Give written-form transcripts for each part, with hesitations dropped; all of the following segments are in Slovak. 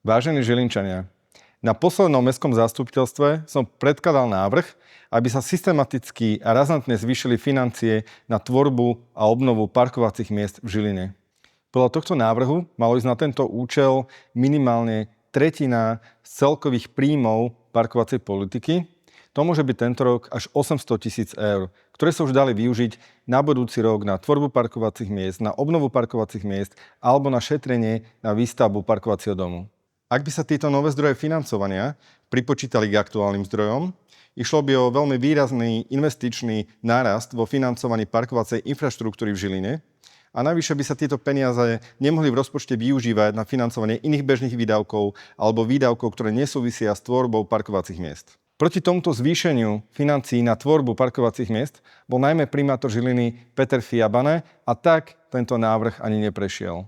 Vážení Žilinčania, na poslednom mestskom zastupiteľstve som predkladal návrh, aby sa systematicky a razantne zvýšili financie na tvorbu a obnovu parkovacích miest v Žiline. Podľa tohto návrhu malo ísť na tento účel minimálne tretina z celkových príjmov parkovacej politiky. To môže byť tento rok až 800 000 eur, ktoré sa už dali využiť na budúci rok na tvorbu parkovacích miest, na obnovu parkovacích miest alebo na šetrenie na výstavbu parkovacieho domu. Ak by sa tieto nové zdroje financovania pripočítali k aktuálnym zdrojom, išlo by o veľmi výrazný investičný nárast vo financovaní parkovacej infraštruktúry v Žiline a navyše by sa tieto peniaze nemohli v rozpočte využívať na financovanie iných bežných výdavkov alebo výdavkov, ktoré nesúvisia s tvorbou parkovacích miest. Proti tomuto zvýšeniu financií na tvorbu parkovacích miest bol najmä primátor Žiliny Peter Fiabane a tak tento návrh ani neprešiel.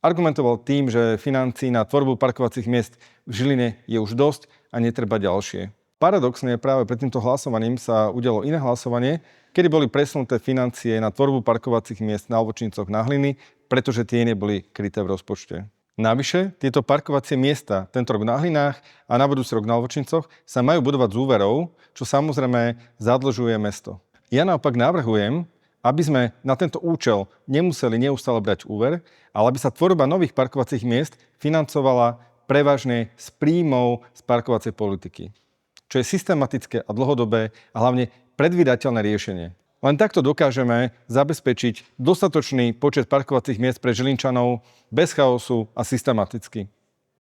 Argumentoval tým, že financií na tvorbu parkovacích miest v Žiline je už dosť a netreba ďalšie. Paradoxne práve pred týmto hlasovaním sa udialo iné hlasovanie, kedy boli presunuté financie na tvorbu parkovacích miest na Ovčincoch na Hliny, pretože tie neboli kryté v rozpočte. Navyše, tieto parkovacie miesta tento rok na Hlinách a na budúci rok na Ovčincoch sa majú budovať z úverov, čo samozrejme zadlžuje mesto. Ja naopak navrhujem, aby sme na tento účel nemuseli neustále brať úver, ale aby sa tvorba nových parkovacích miest financovala prevažne z príjmov z parkovacej politiky, čo je systematické a dlhodobé a hlavne predvídateľné riešenie. Len takto dokážeme zabezpečiť dostatočný počet parkovacích miest pre Žilinčanov bez chaosu a systematicky.